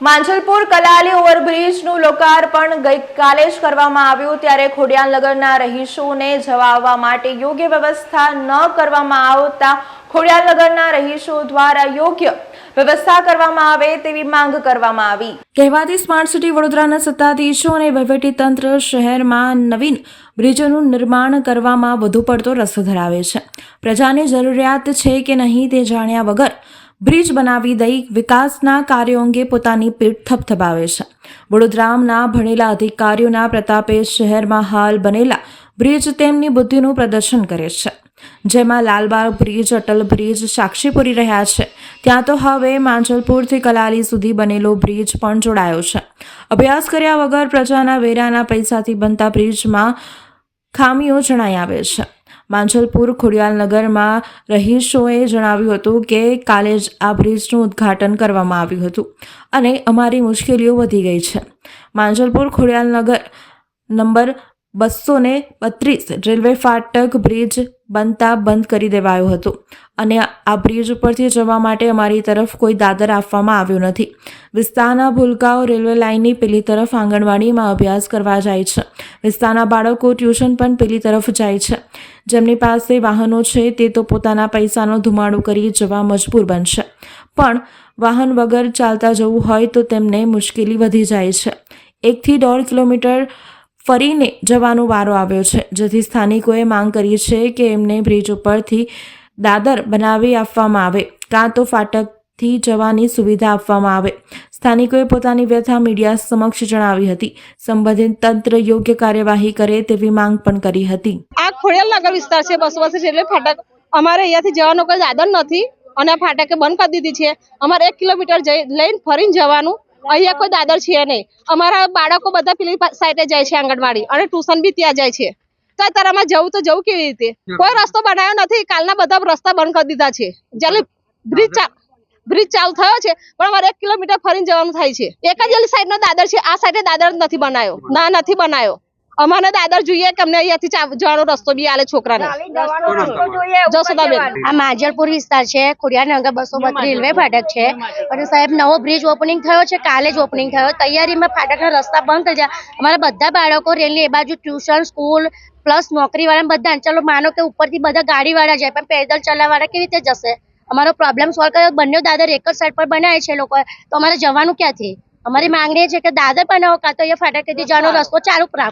માંજલપુર કલાલી ઓવરબ્રિજનું લોકાર્પણ ગઈકાલે જ કરવામાં આવ્યું, ત્યારે ખોડિયાલનગરના રહીશોને જવા આવવા માટે યોગ્ય વ્યવસ્થા ન કરવામાં આવતા ખોડિયાલનગરના રહીશો દ્વારા યોગ્ય વ્યવસ્થા કરવામાં આવે તેવી માંગ કરવામાં આવી। કહેવાતી સ્માર્ટ સિટી વડોદરાના સત્તાધીશો અને વહીવટીતંત્ર શહેરમાં નવીન બ્રિજોનું નિર્માણ કરવામાં વધુ પડતો રસ ધરાવે છે। પ્રજાની જરૂરિયાત છે કે નહીં તે જાણ્યા વગર બ્રિજ બનાવી દઈ વિકાસના કાર્યો અંગે પોતાની પીઠ થપથપાવે છે। વડોદરાના ભણેલા અધિકારીઓના પ્રતાપે શહેરમાં હાલ બનેલા બ્રિજ તેમની બુદ્ધિનું પ્રદર્શન કરે છે, જેમાં લાલબાગ બ્રિજ, અટલ બ્રિજ સાક્ષી પૂરી રહ્યા છે, ત્યાં તો હવે માંજલપુરથી કલાલી સુધી બનેલો બ્રિજ પણ જોડાયો છે। અભ્યાસ કર્યા વગર પ્રજાના વેરાના પૈસાથી બનતા બ્રિજમાં ખામીઓ જણાઈ આવે છે। માંજલપુર ખોડિયાલનગરમાં રહીશોએ જણાવ્યું હતું કે કાલે જ આ બ્રિજનું ઉદ્ઘાટન કરવામાં આવ્યું હતું અને અમારી મુશ્કેલીઓ વધી ગઈ છે। માંજલપુર ખોડિયાલનગર નંબર 232 રેલવે ફાટક બ્રિજ બનતા બંધ કરી દેવાયો હતો અને આ બ્રિજ ઉપરથી જવા માટે અમારી તરફ કોઈ દાદર આપવામાં આવ્યો નથી। વિસ્તારના ભૂલકાઓ રેલવે લાઇનની પેલી તરફ આંગણવાડીમાં અભ્યાસ કરવા જાય છે। વિસ્તારના બાળકો ટ્યુશન પણ પેલી તરફ જાય છે। જેમની પાસે વાહનો છે તે તો પોતાના પૈસાનો ધુમાડો કરી જવા મજબૂર બનશે, પણ વાહન વગર ચાલતા જવું હોય તો તેમને મુશ્કેલી વધી જાય છે। 1 થી 1.5 કિલોમીટર ફરીને જવાનો વારો આવ્યો છે, જેથી સ્થાનિકોએ માંગ કરી છે કે એમને બ્રિજ ઉપરથી દાદર બનાવી આપવામાં આવે કાં તો ફાટકથી જવાની સુવિધા આપવામાં આવે। સ્થાનિકોએ પોતાની વ્યથા મીડિયા સમક્ષ જણાવી હતી। સંબંધિત તંત્ર યોગ્ય કાર્યવાહી કરે તેવી માંગ પણ કરી હતી। આ ખોડિયાલનગર વિસ્તાર છે, 232 રેલવે ફાટક। અમારે અહીંયાથી જવાનો કોઈ સાધન નથી અને આ ફાટકે બંધ કરી દીધી છે। અમારે 1 કિલોમીટર લઈને ફરીને જવાનું, અહીંયા કોઈ દાદર છે નહીં। અમારા બાળકો બધા પેલી સાઈડે જાય છે આંગણવાડી, અને ટ્યુશન બી ત્યાં જાય છે। તો અત્યારે જવું તો જવું કેવી રીતે? કોઈ રસ્તો બનાવ્યો નથી, કાલના બધા રસ્તા બંધ કરી દીધા છે। જ્યારે બ્રિજ ચાલુ થયો છે પણ અમારે 1 કિલોમીટર ફરીને જવાનું થાય છે। એક જ સાઈડનો દાદર છે, આ સાઈડે દાદર નથી બનાવ્યો, ના નથી બનાવ્યો। અમારે દાદર જોઈએ કે અમને અહીંયાથી જવાનો રસ્તો બી આલે છોકરાને। આ માંજલપુર વિસ્તાર છે, ખોડિયાલનગર 232 રેલવે ફાટક છે અને સાહેબ નવો બ્રિજ ઓપનિંગ થયો છે, કાલે જ ઓપનિંગ થયો। તૈયારીમાં ફાટકના રસ્તા બંધ થઈ ગયા। અમારા બધા બાળકો રેલની એ બાજુ ટ્યુશન, સ્કૂલ પ્લસ નોકરી વાળા બધા, ચલો માનો કે ઉપરથી બધા ગાડી વાળા જાય પણ પેદલ ચાલવાવાળા કેવી રીતે જશે? અમારો પ્રોબ્લેમ સોલ્વ કર્યો। બંને દાદર એક જ સાઈડ પર બનાવે છે લોકો, તો અમારે જવાનું ક્યાંથી? અમારી માંગણી છે કે દાદર બનાવો કાં તો અહીંયા ફાટકેથી જવાનો રસ્તો ચાલુ રાખો।